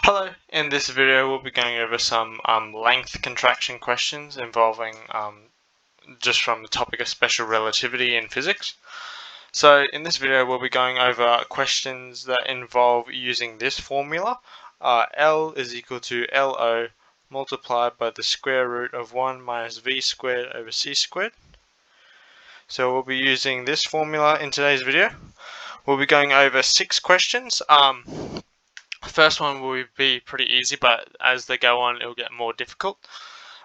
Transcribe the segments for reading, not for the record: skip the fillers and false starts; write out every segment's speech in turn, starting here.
Hello, in this video we'll be going over some length contraction questions involving just from the topic of special relativity in physics. So in this video we'll be going over questions that involve using this formula. L is equal to LO multiplied by the square root of 1 minus V squared over C squared. So we'll be using this formula in today's video. We'll be going over 6 questions. The first one will be pretty easy, but as they go on, it'll get more difficult.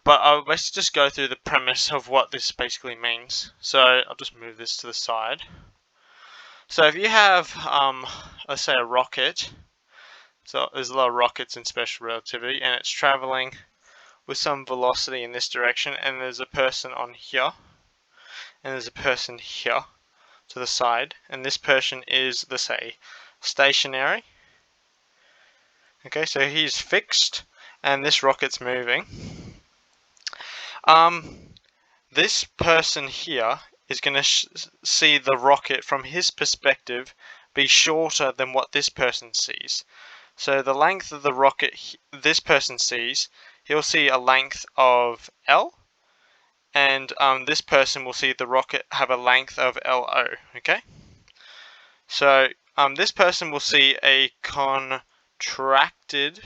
But I'll basically just go through the premise of what this basically means. So I'll just move this to the side. So if you have, let's say a rocket, so there's a lot of rockets in special relativity, and it's traveling with some velocity in this direction, and there's a person on here, and there's a person here to the side, and this person is, let's say, stationary. Okay, so he's fixed, and this rocket's moving. This person here is going to see the rocket from his perspective be shorter than what this person sees. So the length of the rocket this person sees, he'll see a length of L, and this person will see the rocket have a length of LO. Okay, so this person will see a contracted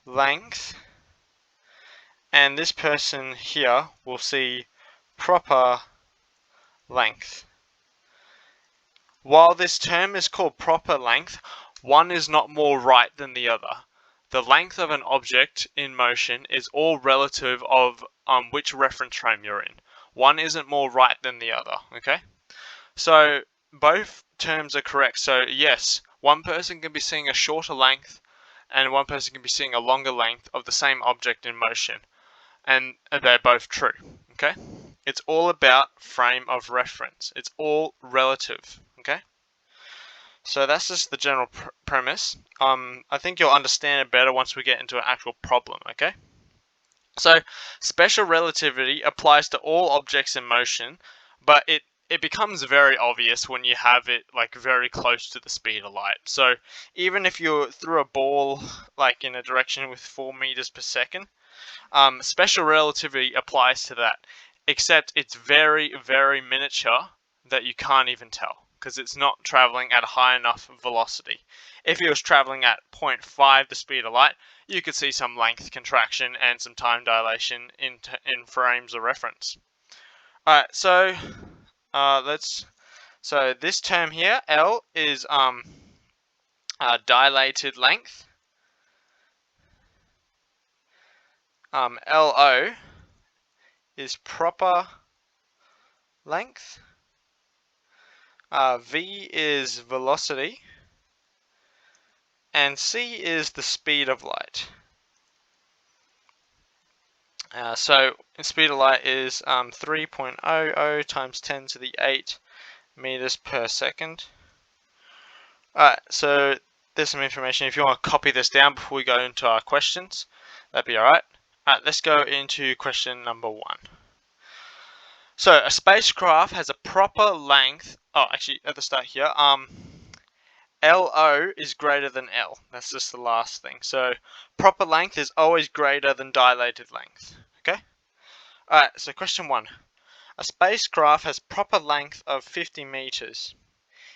length, and this person here will see proper length. While this term is called proper length, one is not more right than the other. The length of an object in motion is all relative of which reference frame you're in. One isn't more right than the other, okay? So both terms are correct. So yes, one person can be seeing a shorter length and one person can be seeing a longer length of the same object in motion, and they're both true. Okay, it's all about frame of reference. It's all relative. Okay, so that's just the general premise. I think you'll understand it better once we get into an actual problem. Okay, so special relativity applies to all objects in motion, but it becomes very obvious when you have it like very close to the speed of light. So even if you threw a ball like in a direction with 4 meters per second, special relativity applies to that, except it's very, very miniature that you can't even tell because it's not traveling at a high enough velocity. If it was traveling at 0.5 the speed of light, you could see some length contraction and some time dilation in frames of reference. Alright, so so this term here, L, is dilated length. LO is proper length. V is velocity. And C is the speed of light. So speed of light is 3.00 times 10 to the 8 meters per second. Alright, so there's some information. If you want to copy this down before we go into our questions, that'd be alright. Alright, let's go into question number 1. So a spacecraft has a proper length. Oh, actually, at the start here, LO is greater than L. That's just the last thing. So proper length is always greater than dilated length. Okay? Alright, so question 1. A spacecraft has proper length of 50 meters.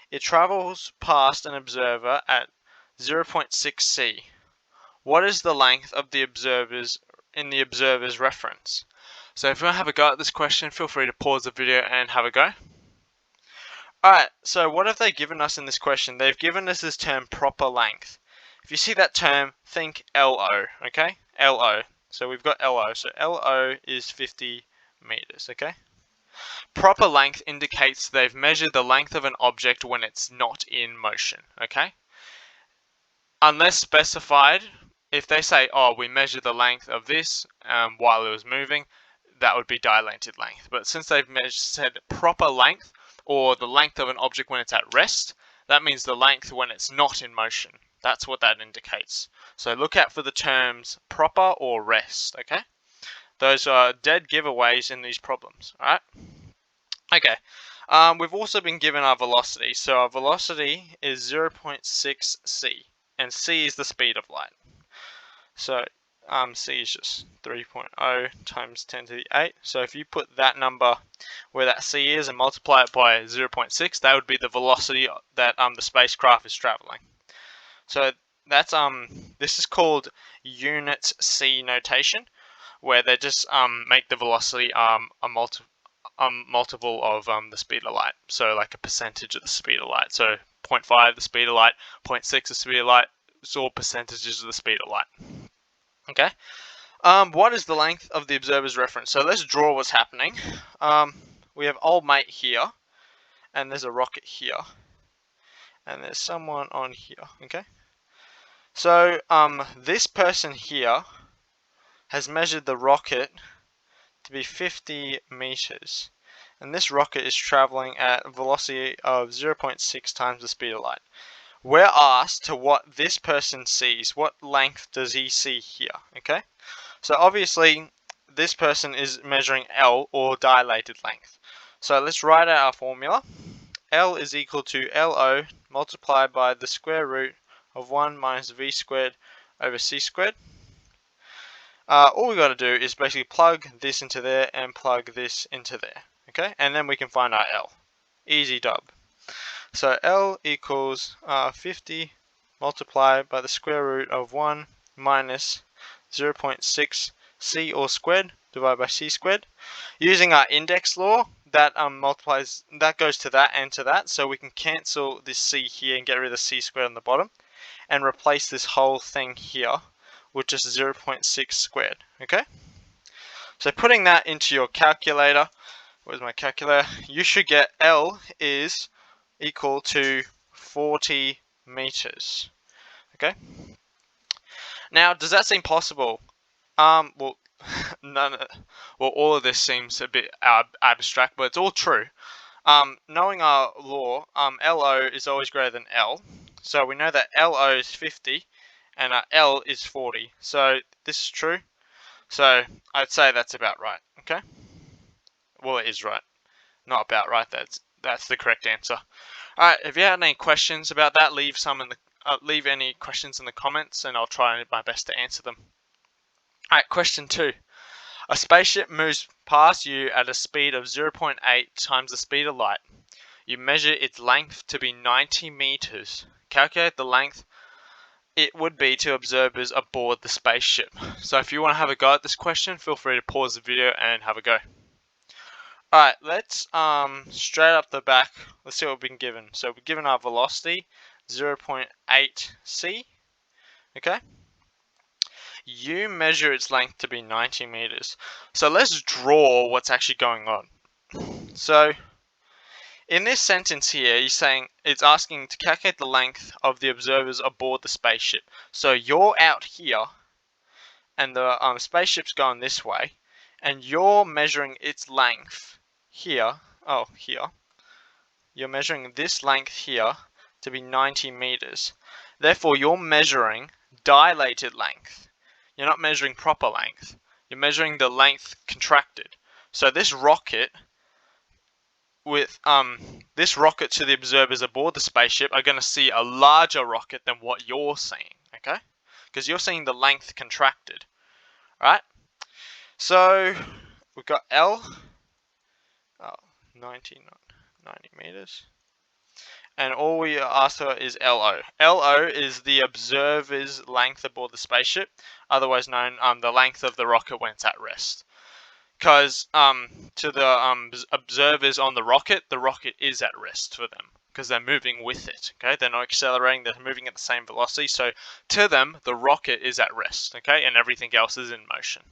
It travels past an observer at 0.6 c. What is the length of the observer's reference? So if you want to have a go at this question, feel free to pause the video and have a go. Alright, so what have they given us in this question? They've given us this term proper length. If you see that term, think LO, okay? LO. So we've got LO. So LO is 50 meters, okay? Proper length indicates they've measured the length of an object when it's not in motion, okay? Unless specified, if they say, oh, we measured the length of this while it was moving, that would be dilated length. But since they've said proper length, or the length of an object when it's at rest, that means the length when it's not in motion. That's what that indicates. So look out for the terms proper or rest, okay? Those are dead giveaways in these problems, alright? Okay, we've also been given our velocity. So our velocity is 0.6 c. and c is the speed of light. So c is just 3.0 times 10 to the 8. So if you put that number where that c is and multiply it by 0.6, that would be the velocity that the spacecraft is traveling. So that's this is called unit c notation, where they just make the velocity a multiple of the speed of light. So like a percentage of the speed of light. So 0.5 the speed of light, 0.6 the speed of light. It's all percentages of the speed of light. Okay. What is the length of the observer's reference? So let's draw what's happening. We have old mate here, and there's a rocket here, and there's someone on here. Okay. So this person here has measured the rocket to be 50 meters, and this rocket is traveling at a velocity of 0.6 times the speed of light. We're asked to what this person sees. What length does he see here? Okay. So obviously, this person is measuring L, or dilated length. So let's write out our formula. L is equal to LO multiplied by the square root of 1 minus V squared over C squared. All we got to do is basically plug this into there and plug this into there. Okay, and then we can find our L. Easy dub. So L equals 50 multiplied by the square root of 1 minus 0.6 c all squared divided by c squared. Using our index law, that multiplies, that goes to that and to that, so we can cancel this c here and get rid of the c squared on the bottom, and replace this whole thing here with just 0.6 squared. Okay. So putting that into your calculator, where's my calculator? You should get L is equal to 40 meters. Okay. Now, does that seem possible? Well, none. Well, all of this seems a bit abstract, but it's all true. Knowing our law, LO is always greater than L, so we know that LO is 50, and our L is 40. So this is true. So I'd say that's about right. Okay. Well, it is right. Not about right. That's the correct answer. All right. If you had any questions about that, leave any questions in the comments, and I'll try my best to answer them. Alright, question 2. A spaceship moves past you at a speed of 0.8 times the speed of light. You measure its length to be 90 meters. Calculate the length it would be to observers aboard the spaceship. So if you want to have a go at this question, feel free to pause the video and have a go. Alright, let's straight up the back, let's see what we've been given. So we're given our velocity, 0.8 c. Okay. You measure its length to be 90 meters. So let's draw what's actually going on. So in this sentence here, it's asking to calculate the length of the observers aboard the spaceship. So you're out here, and the spaceship's going this way, and you're measuring its length here. Oh, here. You're measuring this length here to be 90 meters. Therefore, you're measuring dilated length. You're not measuring proper length. You're measuring the length contracted. So this rocket to the observers aboard the spaceship are going to see a larger rocket than what you're seeing, okay? Because you're seeing the length contracted, right? So we've got L, 90 meters. And all we ask for is LO. LO is the observer's length aboard the spaceship, otherwise known the length of the rocket when it's at rest. Because to the observers on the rocket is at rest for them because they're moving with it. Okay, they're not accelerating; they're moving at the same velocity. So to them, the rocket is at rest. Okay, and everything else is in motion.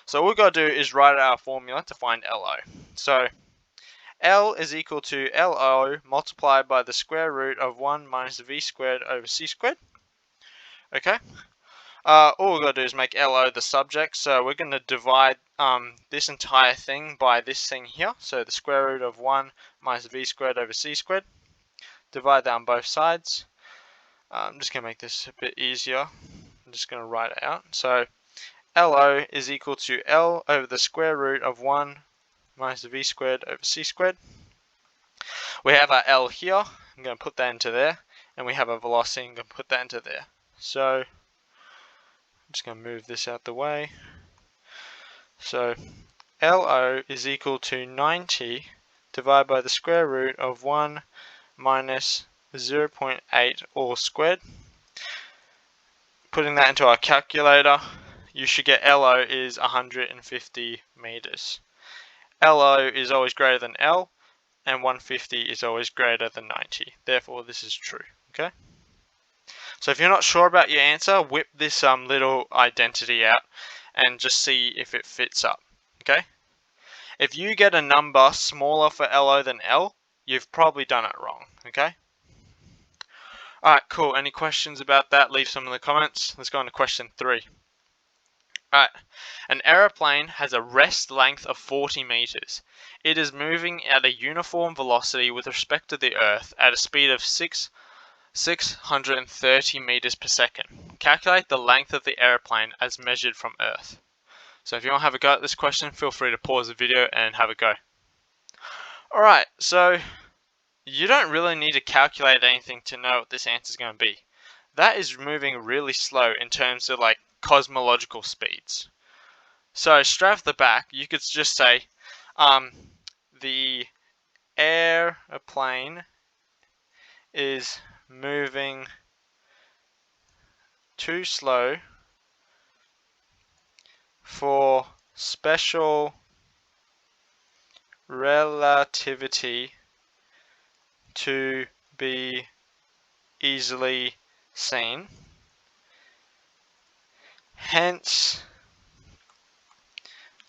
So all we've got to do is write our formula to find LO. So L is equal to LO multiplied by the square root of 1 minus V squared over C squared. Okay. All we've got to do is make LO the subject. So we're going to divide this entire thing by this thing here. So the square root of 1 minus V squared over C squared. Divide that on both sides. I'm just going to make this a bit easier. I'm just going to write it out. So LO is equal to L over the square root of 1 minus V squared over C squared. We have our L here. I'm going to put that into there. And we have a velocity. I'm going to put that into there. So I'm just going to move this out the way. So LO is equal to 90 divided by the square root of 1 minus 0.8 all squared. Putting that into our calculator, you should get LO is 150 meters. LO is always greater than L, and 150 is always greater than 90. Therefore, this is true. Okay. So if you're not sure about your answer, whip this little identity out and just see if it fits up. Okay. If you get a number smaller for LO than L, you've probably done it wrong. Okay. Alright, cool. Any questions about that? Leave some in the comments. Let's go on to question 3. Alright, an aeroplane has a rest length of 40 meters. It is moving at a uniform velocity with respect to the Earth at a speed of 630 meters per second. Calculate the length of the aeroplane as measured from Earth. So if you want to have a go at this question, feel free to pause the video and have a go. Alright, so you don't really need to calculate anything to know what this answer is going to be. That is moving really slow in terms of like cosmological speeds. So straight off the back, you could just say the airplane is moving too slow for special relativity to be easily seen. Hence,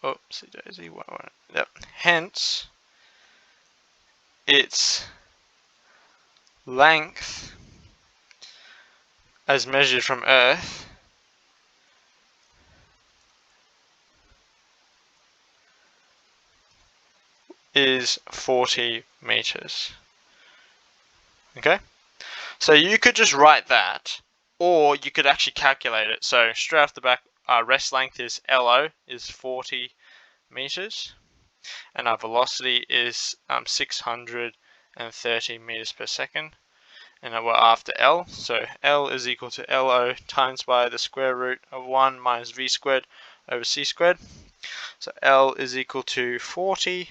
oopsie daisy, hence its length as measured from Earth is 40 meters. Okay, so you could just write that, or you could actually calculate it. So straight off the back, our rest length is LO is 40 meters, and our velocity is 630 meters per second, and we're after L. So L is equal to LO times by the square root of 1 minus V squared over C squared. So L is equal to 40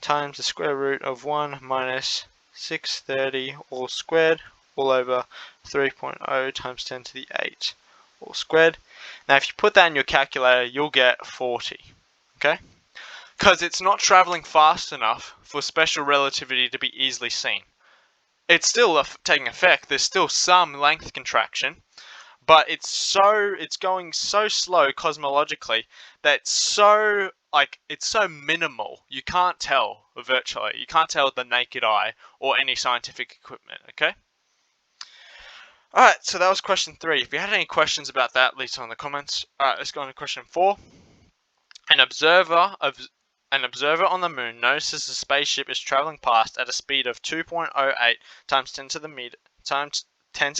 times the square root of 1 minus 630 all squared all over 3.0 times 10 to the 8 all squared. Now if you put that in your calculator, you'll get 40. Okay? Because it's not traveling fast enough for special relativity to be easily seen. It's still taking effect. There's still some length contraction, but it's going so slow cosmologically that it's so minimal. You can't tell virtually. You can't tell with the naked eye or any scientific equipment. Okay. All right. So that was question 3. If you had any questions about that, leave some in the comments. All right. Let's go on to question 4. An observer on the moon notices the spaceship is traveling past at a speed of 2.08 times 10 to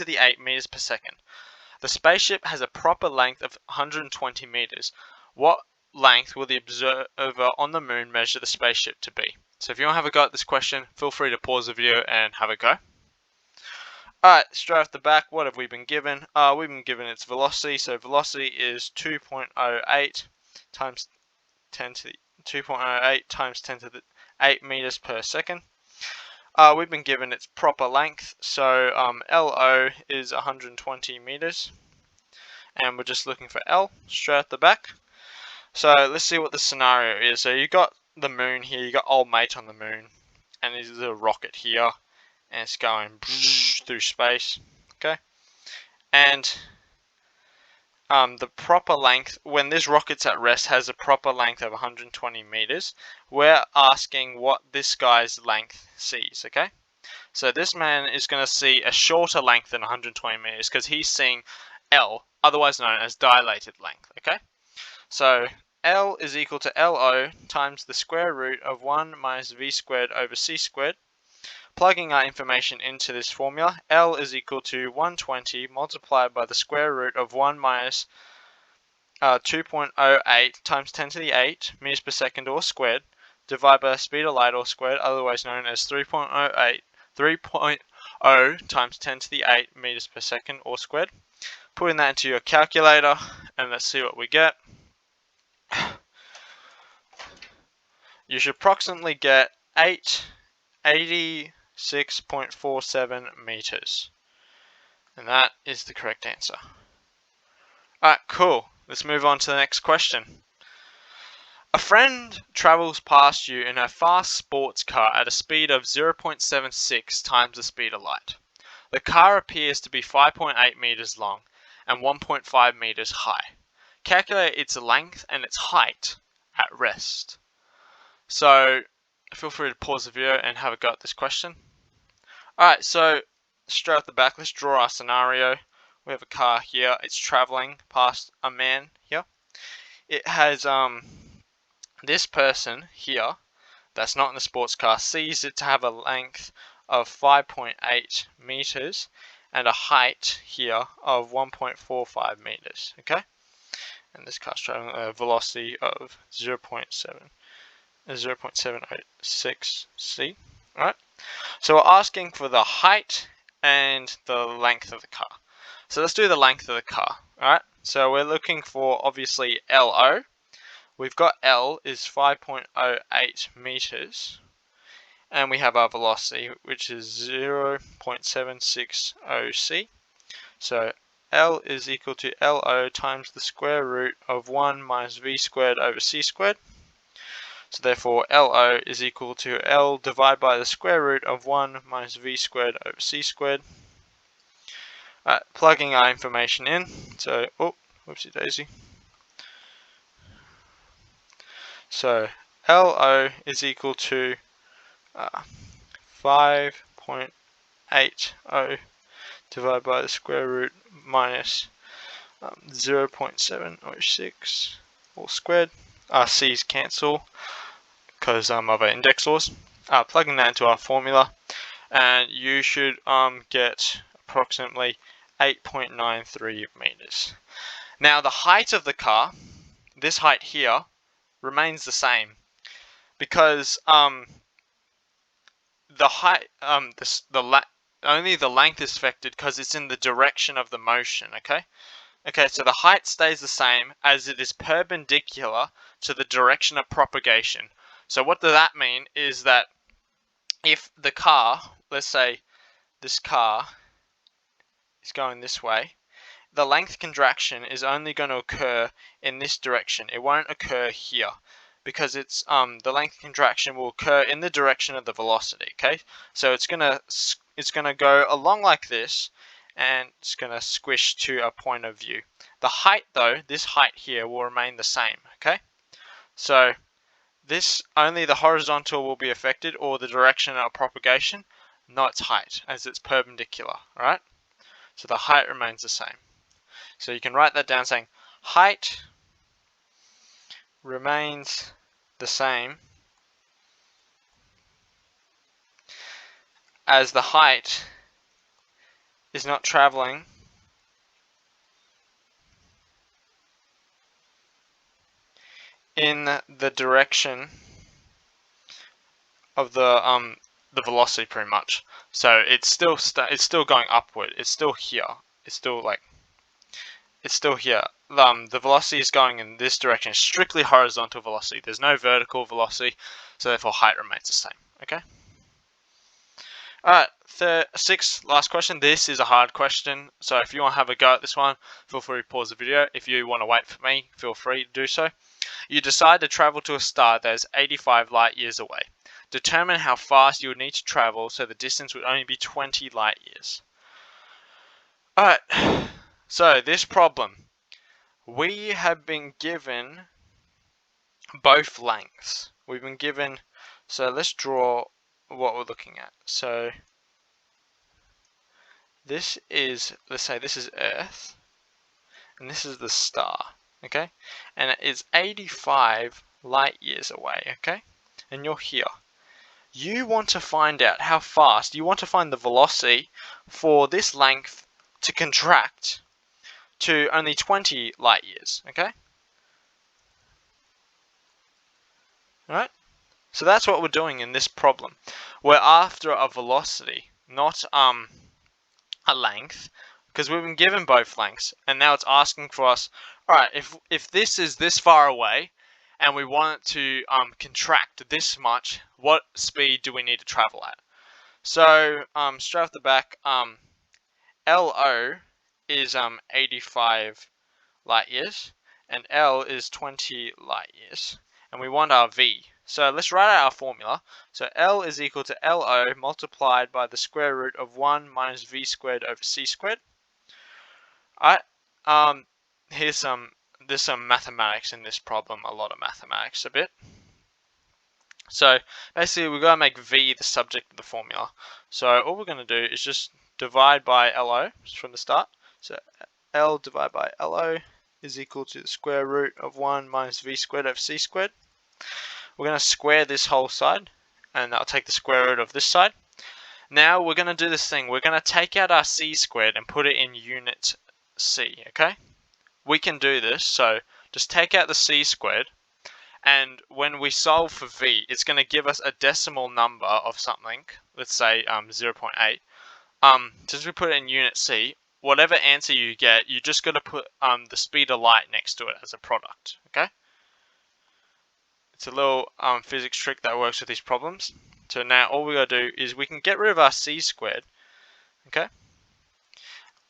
the 8 meters per second. The spaceship has a proper length of 120 meters. What length will the observer on the moon measure the spaceship to be? So if you want to have a go at this question, feel free to pause the video and have a go. Alright, straight off the back, what have we been given? We've been given its velocity. So velocity is 2.08 times 10 to the 2.08 times 10 to the 8 meters per second. We've been given its proper length, so LO is 120 meters, and we're just looking for L straight at the back. So let's see what the scenario is. So you got the moon here, you got old mate on the moon, and there's a rocket here, and it's going through space. Okay, and the proper length, when this rocket's at rest, has a proper length of 120 meters. We're asking what this guy's length sees, okay? So this man is going to see a shorter length than 120 meters because he's seeing L, otherwise known as dilated length, okay? So L is equal to LO times the square root of 1 minus V squared over C squared. Plugging our information into this formula, L is equal to 120 multiplied by the square root of 1 minus 2.08 times 10 to the 8 meters per second all squared, divided by the speed of light all squared, otherwise known as 3.08 O times 10 to the 8 meters per second, all squared. Putting that into your calculator, and let's see what we get. You should approximately get 86.47 meters. And that is the correct answer. Alright, cool. Let's move on to the next question. A friend travels past you in a fast sports car at a speed of 0.76 times the speed of light. The car appears to be 5.8 meters long and 1.5 meters high. Calculate its length and its height at rest. So, feel free to pause the video and have a go at this question. Alright, so straight off the back, let's draw our scenario. We have a car here, it's traveling past a man here. It has this person here, that's not in the sports car, sees it to have a length of 5.8 meters and a height here of 1.45 meters, okay? And this car's traveling at a velocity of 0.706 c. Alright, so we're asking for the height and the length of the car. So let's do the length of the car. Alright, so we're looking for obviously LO. We've got L is 5.08 meters, and we have our velocity, which is 0.760 c. So L is equal to LO times the square root of 1 minus v squared over c squared. So therefore LO is equal to L divided by the square root of 1 minus v squared over c squared. Plugging our information in. So, whoopsie daisy. So LO is equal to 5.80 divided by the square root minus 0.706 all squared. Our c's cancel because of our index laws. Plugging that into our formula, and you should get approximately 8.93 meters. Now the height of the car, this height here, remains the same because the height, only the length is affected because it's in the direction of the motion. Okay, so the height stays the same as it is perpendicular to the direction of propagation. So what does that mean is that if the car, let's say this car is going this way, the length contraction is only going to occur in this direction. It won't occur here because it's the length contraction will occur in the direction of the velocity. Okay, so it's gonna go along like this, and it's gonna squish to a point of view. The height though, this height here, will remain the same. Okay, so this only the horizontal will be affected, or the direction of propagation, not its height, as it's perpendicular. Alright, so the height remains the same. So you can write that down saying height remains the same as the height is not traveling in the direction of the velocity, pretty much. So it's still going upward. It's still here. It's still here. The velocity is going in this direction. It's strictly horizontal velocity. There's no vertical velocity, so therefore height remains the same. Okay. Alright, sixth, last question. This is a hard question, so if you want to have a go at this one, feel free to pause the video. If you want to wait for me, feel free to do so. You decide to travel to a star that is 85 light years away. Determine how fast you would need to travel so the distance would only be 20 light years. Alright, so this problem, we have been given both lengths. We've been given, so let's draw what we're looking at. So this is, let's say this is Earth, and this is the star, okay? And it is 85 light years away, okay? And you're here. You want to find out how fast, you want to find the velocity for this length to contract to only 20 light years, okay? Alright? So that's what we're doing in this problem. We're after a velocity. not a length, because we've been given both lengths, and now it's asking for us, alright, if this is this far away, and we want it to contract this much, what speed do we need to travel at? So straight off the back, LO is 85 light years, and L is 20 light years, and we want our V. So let's write out our formula. So L is equal to LO multiplied by the square root of 1 minus V squared over C squared. Alright, there's some mathematics in this problem, a lot of mathematics a bit. So basically we're going to make V the subject of the formula. So all we're going to do is just divide by LO from the start. So L divided by LO is equal to the square root of 1 minus V squared over C squared. We're going to square this whole side, and that'll take the square root of this side. Now we're going to do this thing. We're going to take out our C squared and put it in unit C, okay? We can do this, so just take out the C squared, and when we solve for V, it's going to give us a decimal number of something, let's say 0.8. Since we put it in unit C, whatever answer you get, you just got to put the speed of light next to it as a product, okay? It's a little physics trick that works with these problems. So now all we got to do is we can get rid of our C squared, okay?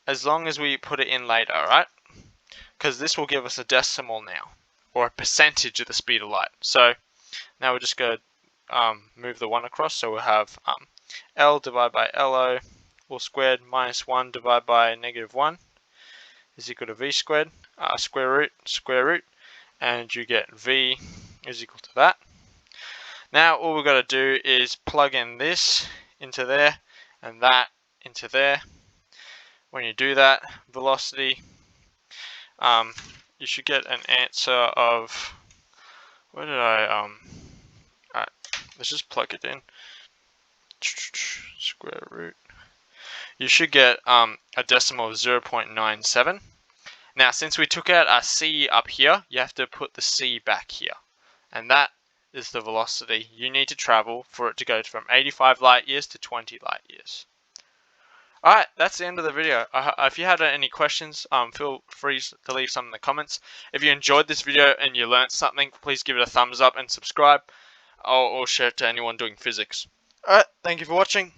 As long as we put it in later, alright? Because this will give us a decimal now, or a percentage of the speed of light. So now we're just going to move the 1 across, so we'll have L divided by LO all squared minus 1 divided by negative 1 is equal to V squared, square root, and you get V is equal to that. Now all we've got to do is plug in this into there and that into there. When you do that, velocity, you should get an answer of, where did I, alright, let's just plug it in, square root. You should get a decimal of 0.97. Now, since we took out our C up here, you have to put the C back here. And that is the velocity you need to travel for it to go from 85 light years to 20 light years. Alright, that's the end of the video. If you had any questions, feel free to leave some in the comments. If you enjoyed this video and you learned something, please give it a thumbs up and subscribe, or share it to anyone doing physics. Alright, thank you for watching.